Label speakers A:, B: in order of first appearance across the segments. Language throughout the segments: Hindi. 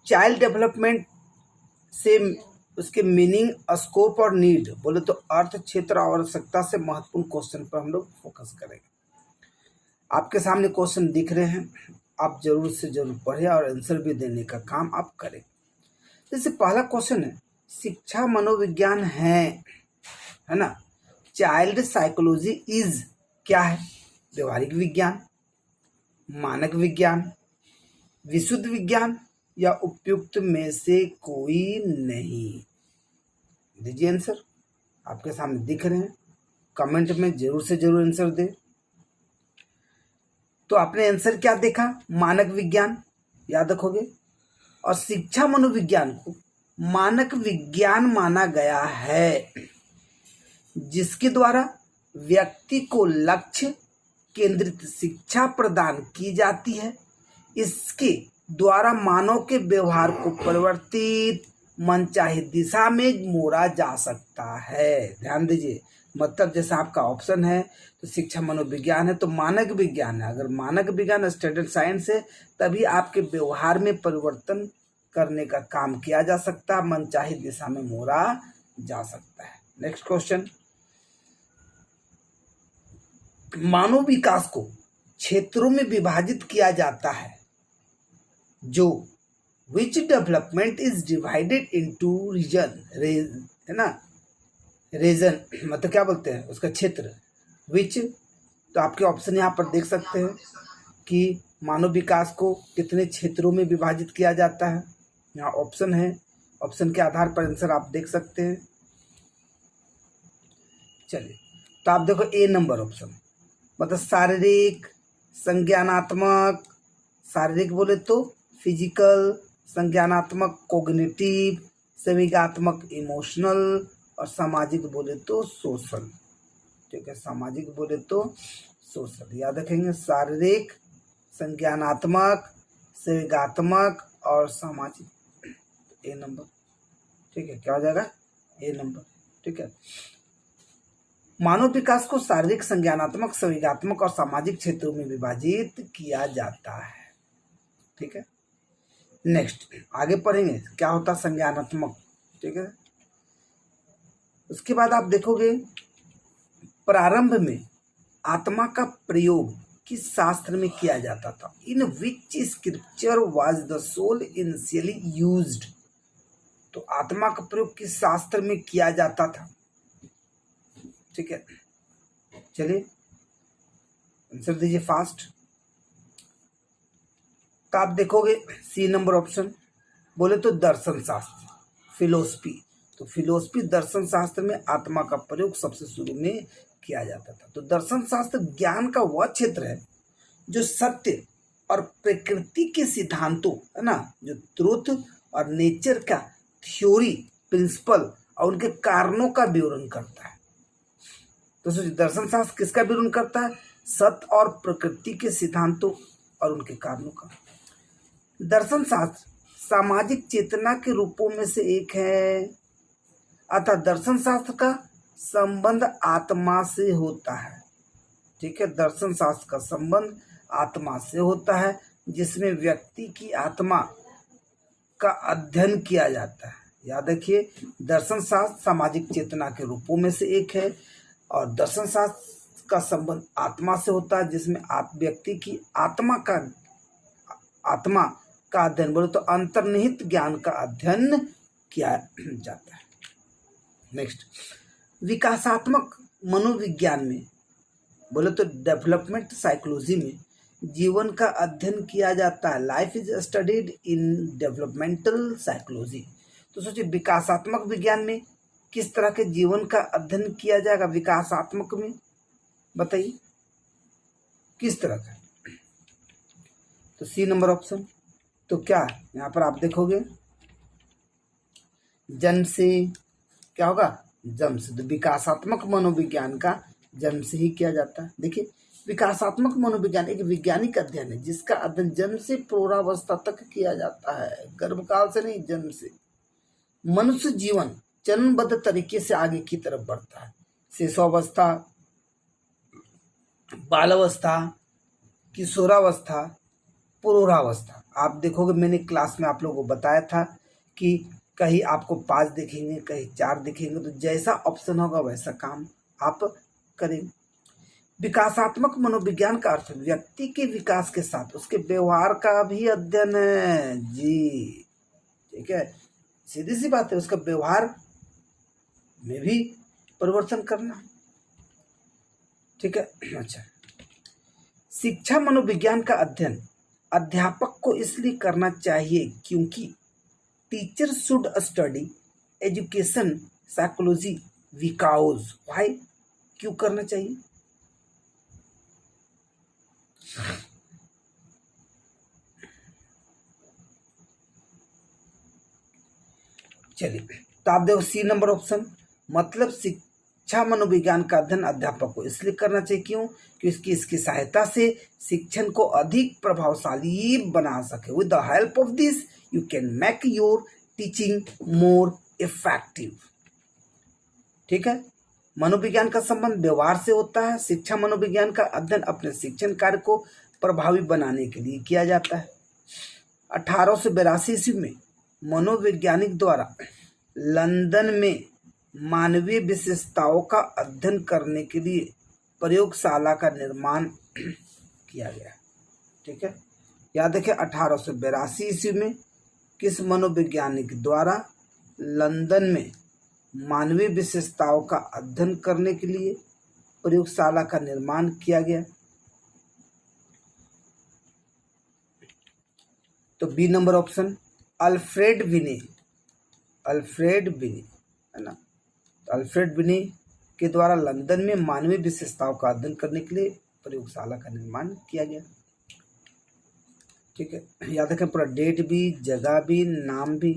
A: चाइल्ड डेवलपमेंट से उसके मीनिंग, स्कोप और नीड बोले तो अर्थ, क्षेत्र और आवश्यकता से महत्वपूर्ण क्वेश्चन पर हम लोग फोकस करेंगे। आपके सामने क्वेश्चन दिख रहे हैं, आप जरूर से जरूर पढ़ें और आंसर भी देने का काम आप करें। जैसे पहला क्वेश्चन है, शिक्षा मनोविज्ञान है ना। चाइल्ड साइकोलॉजी इज क्या है? व्यवहारिक विज्ञान, मानक विज्ञान, विशुद्ध विज्ञान या उपयुक्त में से कोई नहीं? दीजिए आंसर, आपके सामने दिख रहे हैं, कमेंट में जरूर से जरूर आंसर दे। तो आपने आंसर क्या देखा? मानक विज्ञान, याद रखोगे। और शिक्षा मनोविज्ञान को मानक विज्ञान माना गया है जिसके द्वारा व्यक्ति को लक्ष्य केंद्रित शिक्षा प्रदान की जाती है। इसके द्वारा मानव के व्यवहार को परिवर्तित मनचाही दिशा में मोड़ा जा सकता है। ध्यान दीजिए, मतलब जैसा आपका ऑप्शन है तो शिक्षा मनोविज्ञान है तो मानक विज्ञान है। अगर मानक विज्ञान स्टैंडर्ड साइंस है तभी आपके व्यवहार में परिवर्तन करने का काम किया जा सकता है, मनचाही दिशा में मोड़ा जा सकता है। नेक्स्ट क्वेश्चन, मानव विकास को क्षेत्रों में विभाजित किया जाता है जो which development is divided into region, है ना। रीजन मतलब क्या बोलते हैं उसका क्षेत्र, विच। तो आपके ऑप्शन यहाँ पर देख सकते हैं कि मानव विकास को कितने क्षेत्रों में विभाजित किया जाता है। यहाँ ऑप्शन है, ऑप्शन के आधार पर आंसर आप देख सकते हैं। चलिए, तो आप देखो ए नंबर ऑप्शन, मतलब शारीरिक, संज्ञानात्मक, शारीरिक बोले तो फिजिकल, संज्ञानात्मक कोग्निटिव, संवेगात्मक इमोशनल और सामाजिक बोले तो सोशल। ठीक है, सामाजिक बोले तो सोशल, याद रखेंगे। शारीरिक, संज्ञानात्मक, संवेगात्मक और सामाजिक, ए नंबर। ठीक है, क्या हो जाएगा? ए नंबर। ठीक है, मानव विकास को शारीरिक, संज्ञानात्मक, संवेगात्मक और सामाजिक क्षेत्रों में विभाजित किया जाता है। ठीक है, नेक्स्ट आगे पढ़ेंगे क्या होता है संज्ञानात्मक। ठीक है, उसके बाद आप देखोगे प्रारंभ में आत्मा का प्रयोग किस शास्त्र में किया जाता था? In which scripture was the soul initially used. तो आत्मा का प्रयोग किस शास्त्र में किया जाता था? ठीक है, चलिए आंसर दीजिए फास्ट। तो आप देखोगे सी नंबर ऑप्शन, बोले तो दर्शन शास्त्र, फिलोसफी। तो फिलोसफी दर्शन शास्त्र में आत्मा का प्रयोग सबसे शुरू में किया जाता था। तो दर्शन शास्त्र ज्ञान का वह क्षेत्र है जो सत्य और प्रकृति के सिद्धांतों, है ना, जो ट्रुथ और नेचर का थ्योरी, प्रिंसिपल और उनके कारणों का विवरण करता है। तो दर्शन शास्त्र किसका विवरण करता है? सत्य और प्रकृति के सिद्धांतों और उनके कारणों का। दर्शन शास्त्र सामाजिक चेतना के रूपों में से एक है, अतः दर्शन शास्त्र का संबंध आत्मा से होता है। ठीक है, दर्शन शास्त्र का संबंध आत्मा से होता है जिसमें व्यक्ति की आत्मा का अध्ययन किया जाता है। याद रखिए, दर्शन शास्त्र सामाजिक चेतना के रूपों में से एक है और दर्शन शास्त्र का संबंध आत्मा से होता है जिसमें व्यक्ति की आत्मा का अध्ययन बोले तो अंतर्निहित ज्ञान का अध्ययन किया जाता है। नेक्स्ट, विकासात्मक मनोविज्ञान में बोले तो डेवलपमेंट साइकोलॉजी में जीवन का अध्ययन किया जाता है। Life is studied in developmental psychology. तो सोचिए विकासात्मक विज्ञान में किस तरह के जीवन का अध्ययन किया जाएगा? विकासात्मक में बताइए किस तरह का? तो सी नंबर ऑप्शन। तो क्या यहाँ पर आप देखोगे जन्म से क्या होगा? जन्म से। तो विकासात्मक मनोविज्ञान का जन्म से ही किया जाता है। देखिए, विकासात्मक मनोविज्ञान एक वैज्ञानिक अध्ययन है जिसका अध्ययन जन्म से प्रौढ़ावस्था तक किया जाता है, गर्भकाल से नहीं, जन्म से। मनुष्य जीवन चरणबद्ध तरीके से आगे की तरफ बढ़ता है। शिशुअवस्था, बालावस्था, किशोरावस्था, प्रौढ़ावस्था। आप देखोगे मैंने क्लास में आप लोगों को बताया था कि कहीं आपको 5 दिखेंगे, कहीं 4 दिखेंगे, तो जैसा ऑप्शन होगा वैसा काम आप करेंगे। विकासात्मक मनोविज्ञान का अर्थ व्यक्ति के विकास के साथ उसके व्यवहार का भी अध्ययन है जी। ठीक है, सीधी सी बात है, उसका व्यवहार में भी परिवर्तन करना। ठीक है, अच्छा। शिक्षा मनोविज्ञान का अध्ययन अध्यापक को इसलिए करना चाहिए क्योंकि teacher should study education psychology because why, क्यों करना चाहिए? चलिए, तो आप देखो सी नंबर ऑप्शन, मतलब शिक्षा मनोविज्ञान का अध्ययन अध्यापक को इसलिए करना चाहिए क्यों, क्योंकि इसकी सहायता से शिक्षण को अधिक प्रभावशाली बना सके। With the help of this you can make your teaching more effective. ठीक है, मनोविज्ञान का संबंध व्यवहार से होता है। शिक्षा मनोविज्ञान का अध्ययन अपने शिक्षण कार्य को प्रभावी बनाने के लिए किया जाता है। 1882 ईस्वी में मनोवैज्ञानिक द्वारा लंदन में मानवीय विशेषताओं का अध्ययन करने के लिए प्रयोगशाला का निर्माण किया गया। ठीक है, याद रखें 1882 ईस्वी में किस मनोवैज्ञानिक द्वारा लंदन में मानवीय विशेषताओं का अध्ययन करने के लिए प्रयोगशाला का निर्माण किया गया? तो बी नंबर ऑप्शन, अल्फ्रेड बिने। अल्फ्रेड बिने है ना, तो अल्फ्रेड बिने के द्वारा लंदन में मानवीय विशेषताओं का अध्ययन करने के लिए प्रयोगशाला का निर्माण किया गया। ठीक है, याद रखें पूरा डेट भी, जगह भी, नाम भी।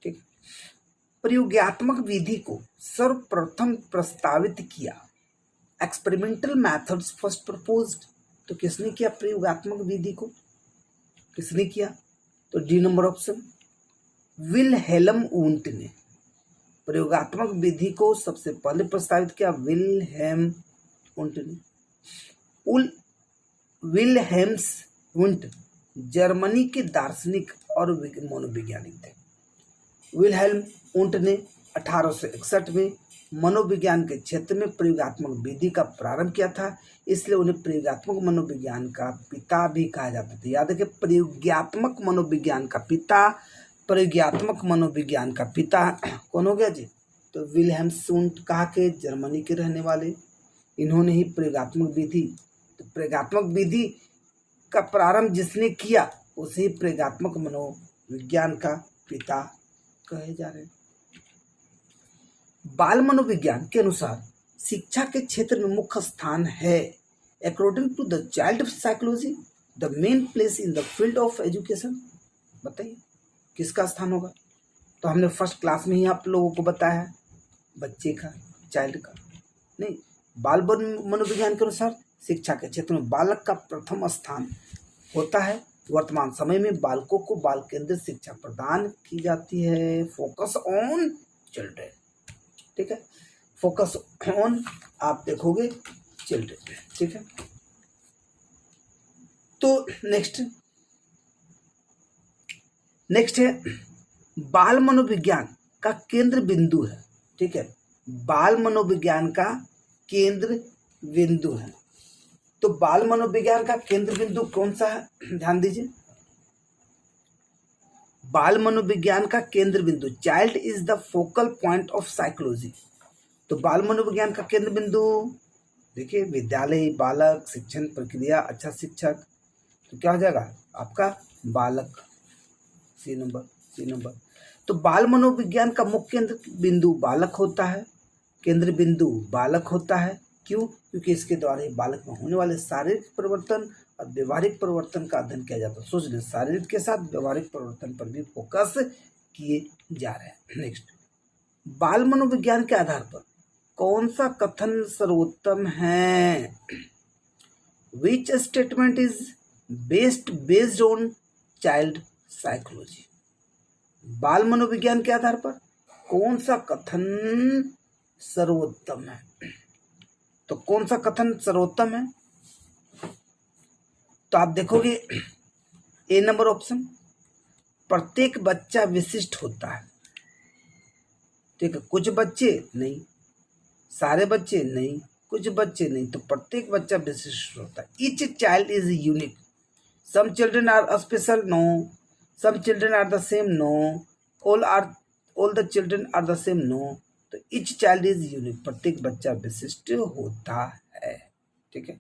A: ठीक, प्रयोगात्मक विधि को सर्वप्रथम प्रस्तावित किया, एक्सपेरिमेंटल मेथड्स फर्स्ट प्रपोज्ड। तो किसने किया प्रयोगात्मक विधि को, किसने किया? तो D number option, Wilhelm Wundt ने प्रयोगात्मक विधि को सबसे पहले प्रस्तावित किया, विलहेल्म वुंट ने। विलहेम्स वुंट जर्मनी के दार्शनिक और मनोवैज्ञानिक थे। विलहेल्म वुंट ने 1861 में मनोविज्ञान के क्षेत्र में प्रयोगात्मक विधि का प्रारंभ किया था, इसलिए उन्हें प्रयोगात्मक मनोविज्ञान का पिता भी कहा जाता था। याद रखें, प्रयोगात्मक मनोविज्ञान का पिता, प्रयोगात्मक मनोविज्ञान का पिता कौन हो गया जी? तो विलहेम्स वुंट कहा के जर्मनी के रहने वाले, इन्होंने ही प्रयोगात्मक विधि, तो प्रयोगात्मक विधि का प्रारंभ जिसने किया उसे ही प्रयोगात्मक मनोविज्ञान का पिता कहे जा रहे हैं। बाल मनोविज्ञान के अनुसार शिक्षा के क्षेत्र में मुख्य स्थान है। According to the child psychology the main place in the field of education. बताइए किसका स्थान होगा? तो हमने फर्स्ट क्लास में ही आप लोगों को बताया है, बच्चे का, चाइल्ड का नहीं। बाल मनोविज्ञान के अनुसार शिक्षा के क्षेत्र में बालक का प्रथम स्थान होता है। वर्तमान समय में बालकों को बाल केंद्रित शिक्षा प्रदान की जाती है। Focus on children. ठीक है, फोकस ऑन आप देखोगे चिल्ड्रेन। ठीक है, तो नेक्स्ट है बाल मनोविज्ञान का केंद्र बिंदु है। ठीक है, बाल मनोविज्ञान का केंद्र बिंदु है। तो बाल मनोविज्ञान का केंद्र बिंदु कौन सा है? ध्यान दीजिए, बाल मनोविज्ञान का केंद्र बिंदु, child is the focal point of psychology. तो बाल मनोविज्ञान का केंद्र बिंदु देखिए, विद्यालय, बालक, शिक्षण प्रक्रिया, अच्छा शिक्षक, तो क्या हो जाएगा आपका बालक। C number. तो बाल मनोविज्ञान का मुख्य केंद्र बिंदु बालक होता है, केंद्र बिंदु बालक होता है। क्यों? क्योंकि इसके द्वारा ही बालक में होने वाले शारीरिक परिवर्तन और व्यवहारिक परिवर्तन का अध्ययन किया जाता है। सोच लें, शारीरिक के साथ व्यवहारिक परिवर्तन पर भी फोकस किए जा रहे हैं। नेक्स्ट, बाल मनोविज्ञान के आधार पर कौन सा कथन सर्वोत्तम है? Which statement is based on child psychology. बाल मनोविज्ञान के आधार पर कौन सा कथन सर्वोत्तम है? तो कौन सा कथन सर्वोत्तम है? तो आप देखोगे ए नंबर ऑप्शन, प्रत्येक बच्चा विशिष्ट होता है। ठीक है, कुछ बच्चे नहीं, सारे बच्चे नहीं, कुछ बच्चे नहीं, तो प्रत्येक बच्चा विशिष्ट होता है। Each child is unique, some children are special, no, some children are the same, no, all the children are the same, no. तो ईच चाइल्ड इज यूनिक, प्रत्येक बच्चा विशिष्ट होता है। ठीक है,